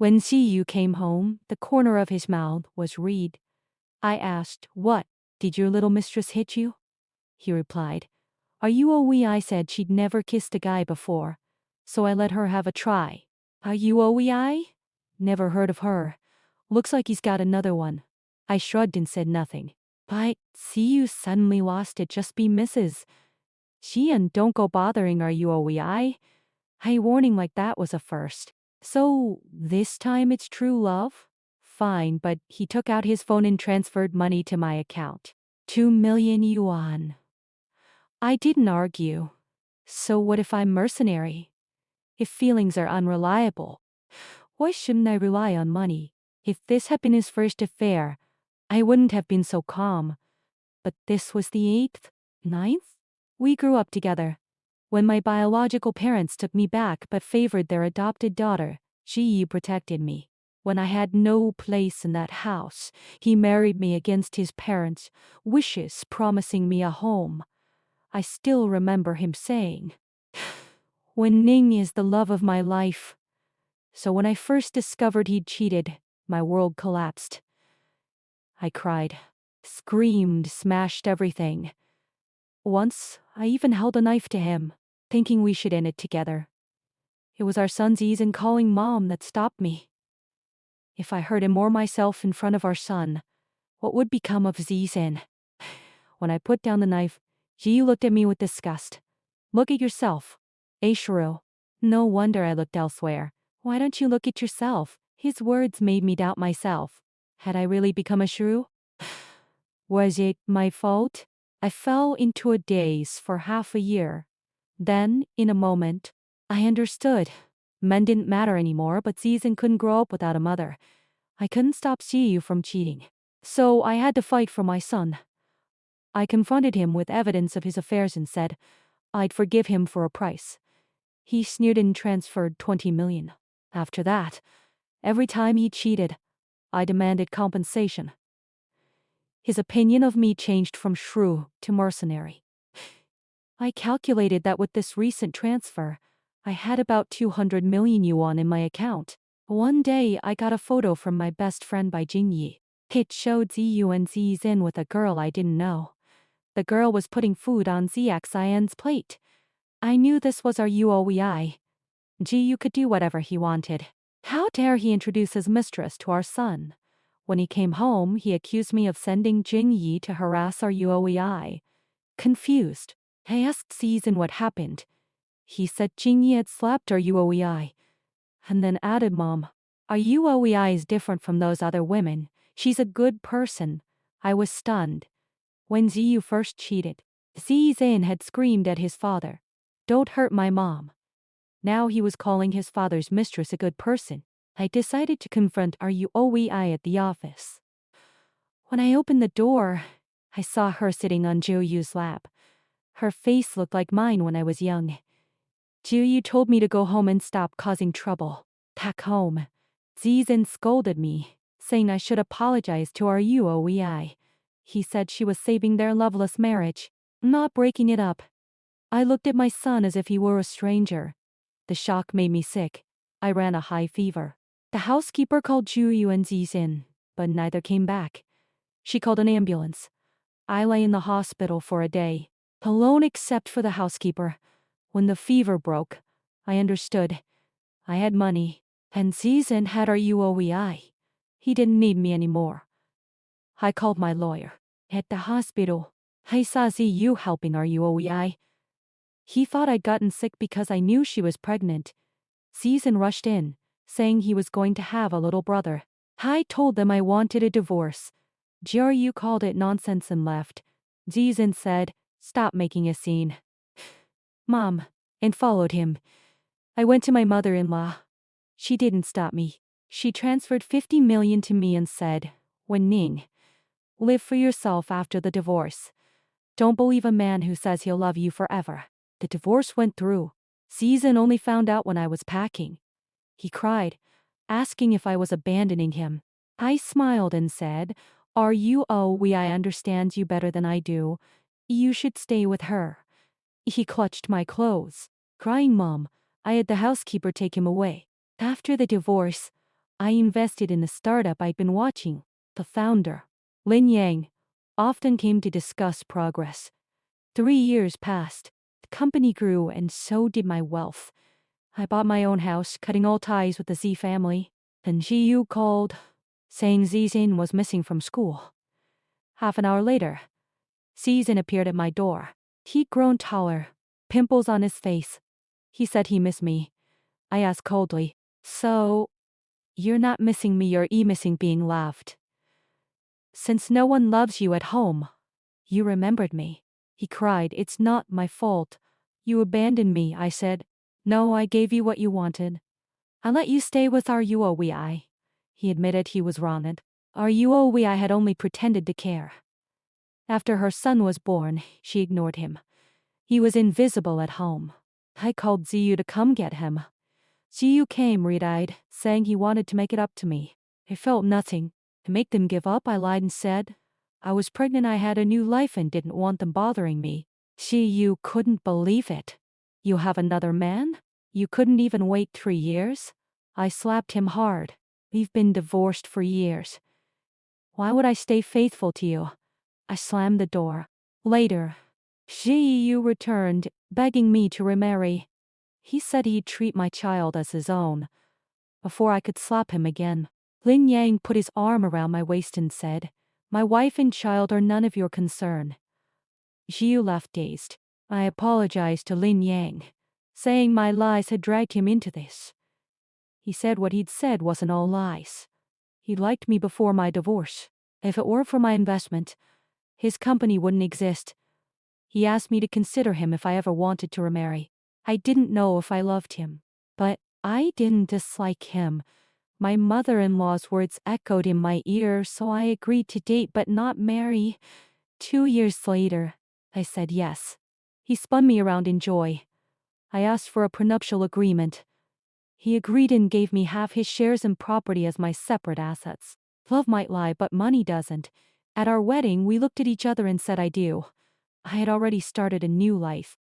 When Xie Yu came home, the corner of his mouth was red. I asked, "What? Did your little mistress hit you?" He replied, "Are you a wee?" I said she'd never kissed a guy before, so I let her have a try. "Are you a wee? Never heard of her. Looks like he's got another one." I shrugged and said nothing. But Xie Yu suddenly lost it. "Just be Mrs. Xie and don't go bothering are you a wee?" A warning like that was a first. "So, this time it's true love?" "Fine," but he took out his phone and transferred money to my account. 2 million yuan. I didn't argue. So what if I'm mercenary? If feelings are unreliable? Why shouldn't I rely on money? If this had been his first affair, I wouldn't have been so calm. But this was the 8th, 9th? We grew up together. When my biological parents took me back but favored their adopted daughter, Xie Yu protected me. When I had no place in that house, he married me against his parents' wishes, promising me a home. I still remember him saying, "When Ning is the love of my life." So when I first discovered he'd cheated, my world collapsed. I cried, screamed, smashed everything. Once, I even held a knife to him, thinking we should end it together. It was our son Xie's calling Mom that stopped me. If I hurt him or myself in front of our son, what would become of Xie? When I put down the knife, Xie looked at me with disgust. "Look at yourself. Shrew." No wonder I looked elsewhere. "Why don't you look at yourself?" His words made me doubt myself. Had I really become a shrew? Was it my fault? I fell into a daze for half a year. Then, in a moment, I understood. Men didn't matter anymore, but Xie couldn't grow up without a mother. I couldn't stop Xie Yu from cheating. So I had to fight for my son. I confronted him with evidence of his affairs and said I'd forgive him for a price. He sneered and transferred 20 million. After that, every time he cheated, I demanded compensation. His opinion of me changed from shrew to mercenary. I calculated that with this recent transfer, I had about 200 million yuan in my account. One day, I got a photo from my best friend by Jingyi. It showed Xie Yu and Xie with a girl I didn't know. The girl was putting food on Xien's plate. I knew this was our Ruowei. Xie Yu could do whatever he wanted. How dare he introduce his mistress to our son? When he came home, he accused me of sending Jingyi to harass our Ruowei. Confused, I asked Xie what happened. He said Jingyi had slapped our Ruowei. And then added, "Mom, our Ruowei is different from those other women. She's a good person." I was stunned. When Xie Yu first cheated, Xie had screamed at his father, "Don't hurt my mom." Now he was calling his father's mistress a good person. I decided to confront our Ruowei at the office. When I opened the door, I saw her sitting on Xie Yu's lap. Her face looked like mine when I was young. Xie Yu told me to go home and stop causing trouble. Back home, Xie scolded me, saying I should apologize to our Ruowei. He said she was saving their loveless marriage, not breaking it up. I looked at my son as if he were a stranger. The shock made me sick. I ran a high fever. The housekeeper called Xie Yu and Xie, but neither came back. She called an ambulance. I lay in the hospital for a day, alone except for the housekeeper. When the fever broke, I understood. I had money, and Xie had our Ruowei. He didn't need me anymore. I called my lawyer. At the hospital, I saw Xie Yu helping our Ruowei. He thought I'd gotten sick because I knew she was pregnant. Xie rushed in, saying he was going to have a little brother. I told them I wanted a divorce. Xie Yu called it nonsense and left. Xie said, "Stop making a scene, Mom," and followed him. I went to my mother-in-law. She didn't stop me. She transferred 50 million to me and said, "When Ning, live for yourself after the divorce. Don't believe a man who says he'll love you forever." The divorce went through. Xie only found out when I was packing. He cried, asking if I was abandoning him. I smiled and said, "Are you I understand you better than I do. You should stay with her." He clutched my clothes. Crying, "Mom, I had the housekeeper take him away." After the divorce, I invested in the startup I'd been watching. The founder, Lin Yang, often came to discuss progress. 3 years passed. The company grew and so did my wealth. I bought my own house, cutting all ties with the Xie family. Then Xie Yu called, saying Xie was missing from school. Half an hour later, Xie appeared at my door. He'd grown taller, pimples on his face. He said he missed me. I asked coldly, "So, you're not missing me, you're missing being loved. Since no one loves you at home, you remembered me." He cried, "It's not my fault. You abandoned me," I said. "No, I gave you what you wanted. I let you stay with our Ruowei." He admitted he was wrong, and our Ruowei had only pretended to care. After her son was born, she ignored him. He was invisible at home. I called Xie Yu to come get him. Xie Yu came red-eyed, saying he wanted to make it up to me. I felt nothing. To make them give up, I lied and said I was pregnant, I had a new life and didn't want them bothering me. Xie Yu couldn't believe it. "You have another man? You couldn't even wait 3 years?" I slapped him hard. "We've been divorced for years. Why would I stay faithful to you?" I slammed the door. Later, Xie Yu returned, begging me to remarry. He said he'd treat my child as his own. Before I could slap him again, Lin Yang put his arm around my waist and said, "My wife and child are none of your concern." Xie Yu left dazed. I apologized to Lin Yang, saying my lies had dragged him into this. He said what he'd said wasn't all lies. He liked me before my divorce. If it weren't for my investment, his company wouldn't exist. He asked me to consider him if I ever wanted to remarry. I didn't know if I loved him, but I didn't dislike him. My mother-in-law's words echoed in my ear, so I agreed to date but not marry. 2 years later, I said yes. He spun me around in joy. I asked for a prenuptial agreement. He agreed and gave me half his shares and property as my separate assets. Love might lie, but money doesn't. At our wedding, we looked at each other and said I do. I had already started a new life.